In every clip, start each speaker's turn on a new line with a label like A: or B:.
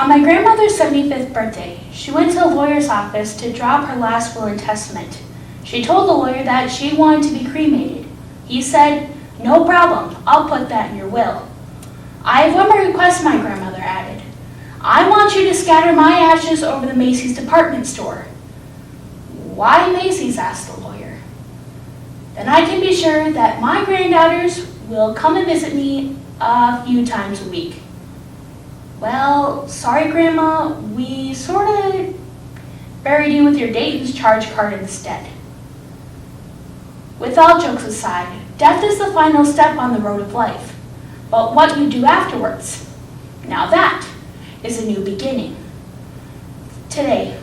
A: On my grandmother's 75th birthday, she went to a lawyer's office to draw up her last will and testament. She told the lawyer that she wanted to be cremated. He said, "No problem, I'll put that in your will." "I have one more request," my grandmother added. "I want you to scatter my ashes over the Macy's department store." "Why Macy's?" asked the lawyer. "Then I can be sure that my granddaughters will come and visit me a few times a week." "Well, sorry, Grandma, we sort of buried you with your Dayton's charge card instead." With all jokes aside, death is the final step on the road of life. But what you do afterwards, now that is a new beginning. Today,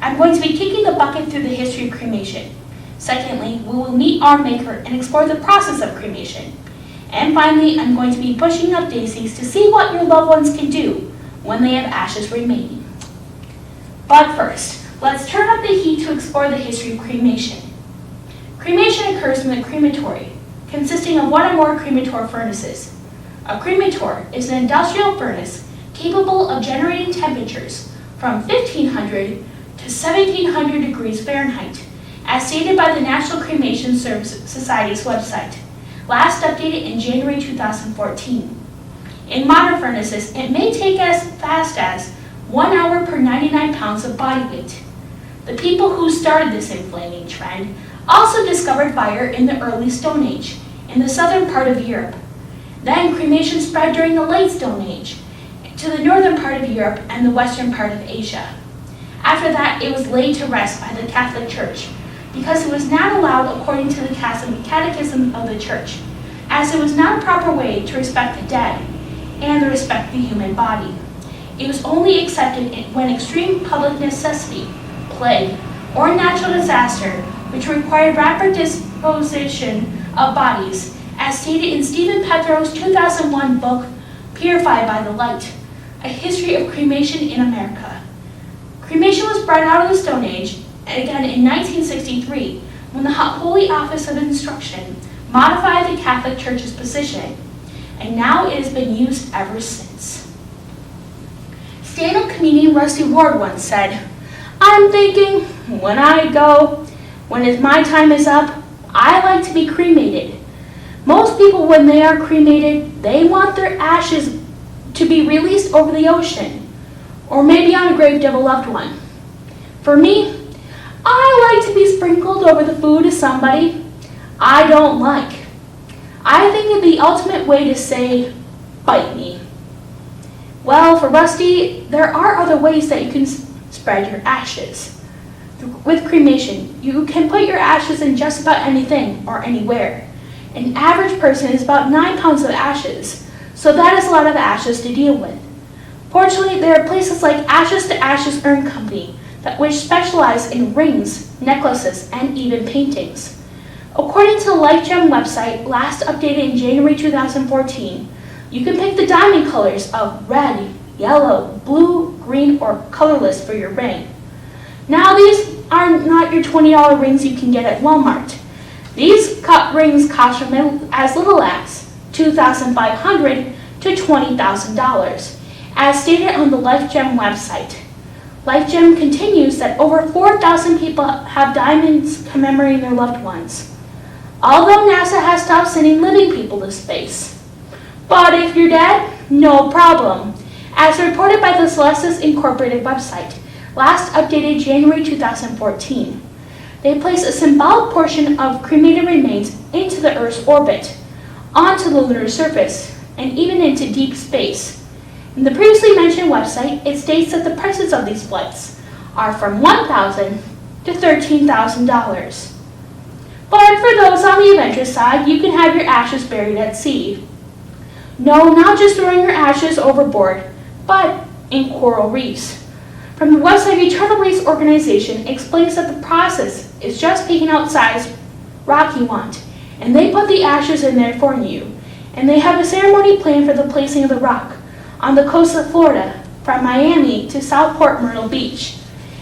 A: I'm going to be kicking the bucket through the history of cremation. Secondly, we will meet our maker and explore the process of cremation. And finally, I'm going to be pushing up daisies to see what your loved ones can do when they have ashes remaining. But first, let's turn up the heat to explore the history of cremation. Cremation occurs in the crematory, consisting of one or more cremator furnaces. A cremator is an industrial furnace capable of generating temperatures from 1500 to 1700 degrees Fahrenheit, as stated by the National Cremation Society's website, last updated in January 2014. In modern furnaces, it may take as fast as 1 hour per 99 pounds of body weight. The people who started this inflaming trend also discovered fire in the early Stone Age in the southern part of Europe. Then cremation spread during the late Stone Age to the northern part of Europe and the western part of Asia. After that, it was laid to rest by the Catholic Church because it was not allowed according to the Catechism of the Church, as it was not a proper way to respect the dead and to respect the human body. It was only accepted when extreme public necessity, plague, or natural disaster, which required rapid disposition of bodies, as stated in Stephen Petro's 2001 book, Purified by the Light, A History of Cremation in America. Cremation was brought out of the Stone Age, again in 1963, when the Holy Office of Instruction modified the Catholic Church's position, and now it has been used ever since. Stand-up comedian Rusty Ward once said, "I'm thinking, when my time is up, I like to be cremated. Most people, when they are cremated, they want their ashes to be released over the ocean, or maybe on a grave of a loved one. For me, I like to be sprinkled over the food of somebody I don't like. I think it's the ultimate way to say, bite me." Well, for Rusty, there are other ways that you can spread your ashes. With cremation, you can put your ashes in just about anything or anywhere. An average person is about 9 pounds of ashes, so that is a lot of ashes to deal with. Fortunately, there are places like Ashes to Ashes Urn Company which specialize in rings, necklaces, and even paintings. According to the LifeGem website, last updated in January 2014, you can pick the diamond colors of red, yellow, blue, green, or colorless for your ring. Now, these are not your $20 rings you can get at Walmart. These rings cost from as little as $2,500 to $20,000, as stated on the LifeGem website. LifeGem continues that over 4,000 people have diamonds commemorating their loved ones, although NASA has stopped sending living people to space. But if you're dead, no problem. As reported by the Celestis Incorporated website, last updated January 2014, they place a symbolic portion of cremated remains into the Earth's orbit, onto the lunar surface, and even into deep space. In the previously mentioned website, it states that the prices of these flights are from $1,000 to $13,000. But for those on the adventurous side, you can have your ashes buried at sea. No, not just throwing your ashes overboard, but in coral reefs. From the website, Eternal Reefs Organization explains that the process is just picking out size rock you want, and they put the ashes in there for you, and they have a ceremony planned for the placing of the rock on the coast of Florida, from Miami to Southport Myrtle Beach.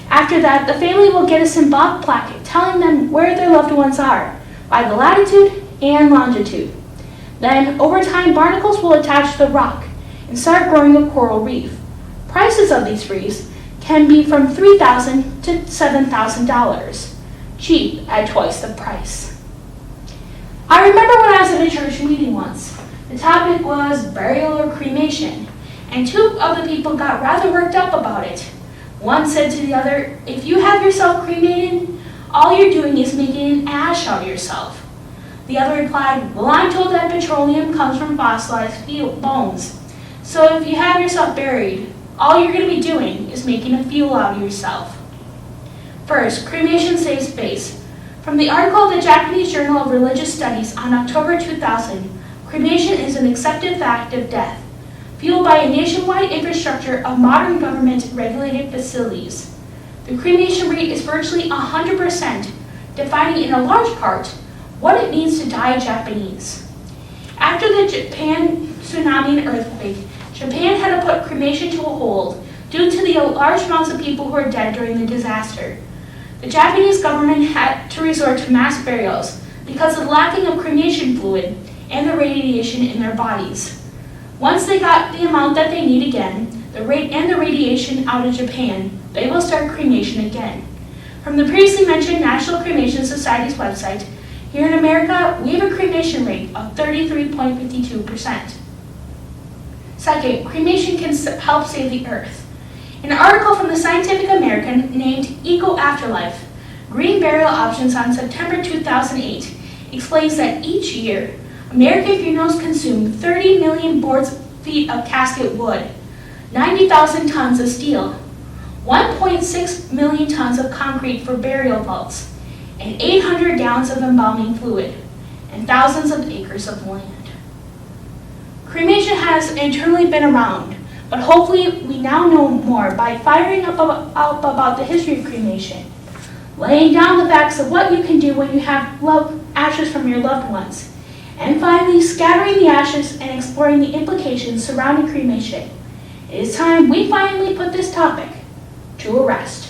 A: After that, the family will get a symbolic plaque telling them where their loved ones are, by the latitude and longitude. Then, over time, barnacles will attach to the rock and start growing a coral reef, Prices of these wreaths can be from $3,000 to $7,000, cheap at twice the price. I remember when I was at a church meeting once. The topic was burial or cremation, and two of the people got rather worked up about it. One said to the other, "If you have yourself cremated, all you're doing is making an ash out of yourself." The other replied, "Well, I'm told that petroleum comes from fossilized bones. So if you have yourself buried, all you're going to be doing is making a fuel out of yourself." First, cremation saves space. From the article of the Japanese Journal of Religious Studies on October 2000, cremation is an accepted fact of death, fueled by a nationwide infrastructure of modern government-regulated facilities. The cremation rate is virtually 100%, defining in a large part what it means to die Japanese. After the Japan tsunami and earthquake, Japan had to put cremation to a hold due to the large amounts of people who were dead during the disaster. The Japanese government had to resort to mass burials because of the lacking of cremation fluid and the radiation in their bodies. Once they got the amount that they need again, the radiation out of Japan, they will start cremation again. From the previously mentioned National Cremation Society's website, here in America, we have a cremation rate of 33.52%. Second, cremation can help save the earth. An article from the Scientific American named Eco Afterlife, Green Burial Options on September 2008 explains that each year, American funerals consume 30 million board feet of casket wood, 90,000 tons of steel, 1.6 million tons of concrete for burial vaults, and 800 gallons of embalming fluid, and thousands of acres of land. Cremation has internally been around, but hopefully we now know more by firing up about the history of cremation, laying down the facts of what you can do when you have ashes from your loved ones, and finally scattering the ashes and exploring the implications surrounding cremation. It is time we finally put this topic to rest.